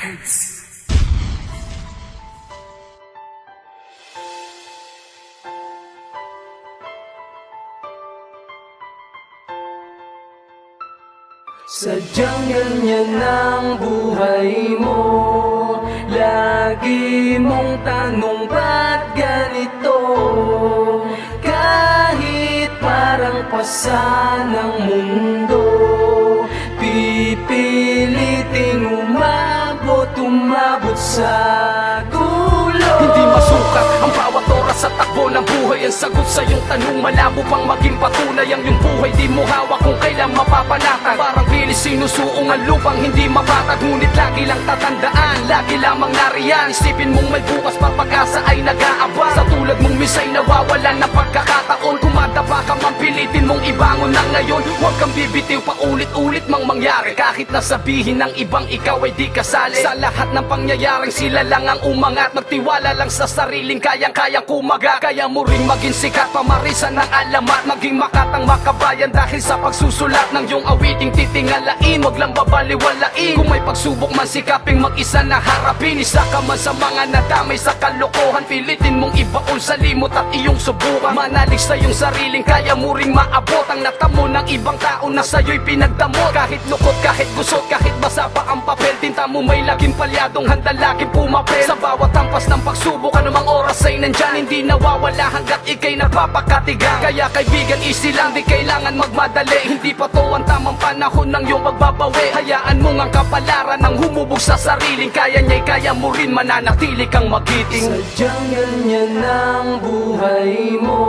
Sadyang ganyan ang buhay mo. Lagi mong tanong ba't ganito? Kahit parang pasan ng mundo, pipiliting umabot sa dulo. Hindi masukat ang bawat oras sa takbo ng buhay. Ang sagot sa iyong tanong, malabo pang maging patunay. Ang iyong buhay di mo hawak kung kailan mapapanatag. Parang bilis sinusuong ang lupang hindi mapatag. Ngunit lagi lang tatandaan, lagi lamang nariyan. Isipin mong may bukas pa, pag-asa ay nag-aabang. Sa tulad mong misa'y nawawalan ng pagkakataon. Kumadapa ka man, pilitin mong ibangon ng ngayon. Huwag kang bibitiw pa ulit-ulit mang mangyari. Kahit nasabihin ng ibang ikaw ay di kasali sa lahat ng pangyayaring sila lang ang umangat. Magtiwala lang sa sariling kayang-kayang kumaga. Kaya mo ring maging sikat, pamarisan ng alamat. Maging makatang makabayan dahil sa pagsusulat ng iyong awiting titingalain. Huwag lang babaliwalain. Kung may pagsubok man, sikaping mag-isa na harapin. Isa ka man sa mga nadamay sa kalokohan, pilitin mong ibaon sa limot at iyong subukan. Manalig sa iyong sariling kaya mo ring maabot ang natamo ng ibang tao na sa'yo'y pinagdamot. Kahit lukot, kahit gusot, kahit basa pa ang papel, tinta mo may laging palyadong handa laging pumapel. Sa bawat tampas ng pagsubok, anumang oras ay nandyan, hindi nawawala hanggat ikay nagpapakatigang. Kaya kaibigan, easy lang, di kailangan magmadali. Hindi pa to ang tamang panahon ng iyong pagbabawi. Hayaan mong ang kapalaran ng humubog sa sariling kaya niya'y kaya mo rin, mananatili kang magiting. Sadyang ganyan ang buhay mo.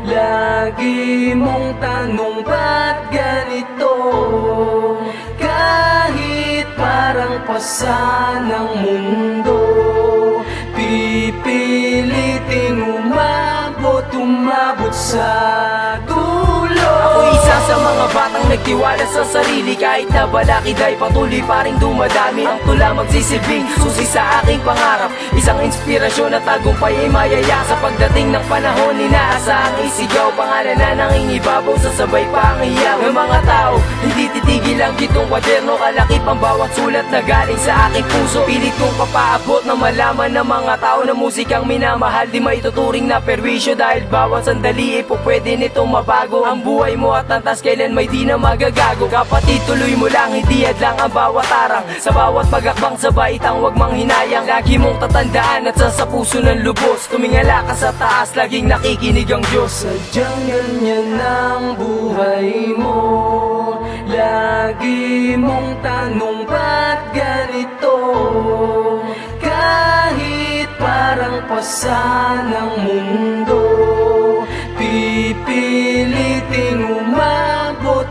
Lagi mong tanong ba't ganito? Kahit parang pasan ng mundo, pipiliting umabot sa dulo. Ako isa sa mga batang nagtiwala sa sarili. Kahit na balakid ay patuloy pa rin dumadami. Ang tula magsisilbing susi sa aking pangarap. Isang inspirasyon na tagumpay ay mayaya. Sa pagdating ng panahon, inaasahang isigaw. Pangalan na nangingibabaw sa sabay pangiyaw ng mga tao. Hindi titigil ang gitong kwaderno. Kalakip ang bawat sulat na galing sa aking puso. Pilit kong papaabot na malaman ng mga tao na musikang minamahal di maituturing na perwisyo. Dahil bawat sandali po pwede nitong mabago ang buhay mo at antas kailan may di na magagago. Kapatid, tuloy mo lang, hindi hadlang ang bawat arang. Sa bawat pagakbang sa baitang wag mang hinayang. Lagi mong tatandaan at sa puso ng lubos. Tumingala ka sa taas, laging nakikinig ang Diyos. Sadyang ganyan ang buhay mo. Lagi mong tanong ba't ganito? Kahit parang pasan ng mundo, pipiliting umabot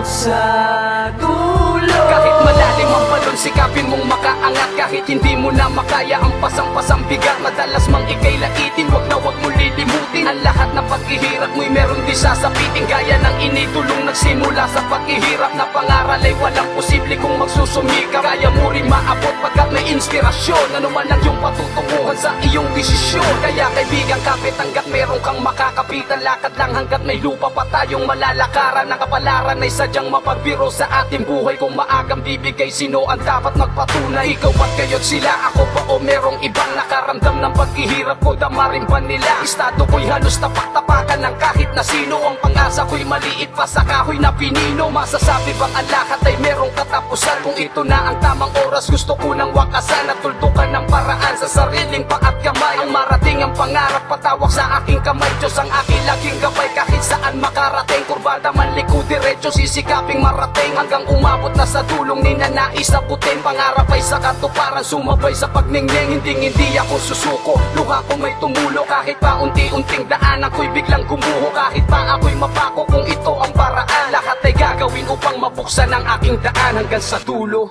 sa dulo. Kahit malalim ang balon, sikapin mong makaangat. Kahit hindi mo na makaya ang pasang-pasang bigat, madalas mang ikay laitin, wag na wag mo lilimutin. Ang lahat ng paghihirap mo'y meron di sasapitin. Gaya ng inidulong nagsimula sa paghihirap na pangaral ay walang posible kung magsusumikap. Kaya mo rin maabot pagkat may inspirasyon. Ano man ang iyong patutunguhan sa iyong desisyon. Kaya kaibigan, kapit hanggat meron kang makakapitan. Lakad lang hanggat may lupa pa tayong malalakaran. Ang kapalaran ay sadyang mapagbiro sa ating buhay. Kung maagang bibigay, sino ang dapat magpatunay? Ikaw at kayo't sila, ako ba o merong ibang nakaramdam ng paghihirap ko? Dama rin ba nila? Estado ko'y halos tapak-tapakan ng kahit na sino. Ang pang-asa ko'y maliit pa sa kahoy na pinino. Masasabi bang ang lahat ay merong katapusan? Kung ito na ang tamang oras, gusto ko nang wakasan at tuldukan ng paraan sa sariling paa at kamay. Ang marating ang pangarap, patawak sa aking kamay. Diyos ang aking laging gabay, kahit saan makarating. Kurbada man liko diretso, sisikaping marating hanggang umabot na sa dulong ninanais na putin. Pangarap ay sa katuparan, sumabay sa pagningning. Hindi ako susuko, luha ko may tumulo. Kahit pa unti-unting daanan ko'y biglang gumuho. Kahit pa ako'y mapako, kung ito ang paraan, lahat ay gagawin upang mabuksan ang aking daan hanggang sa dulo.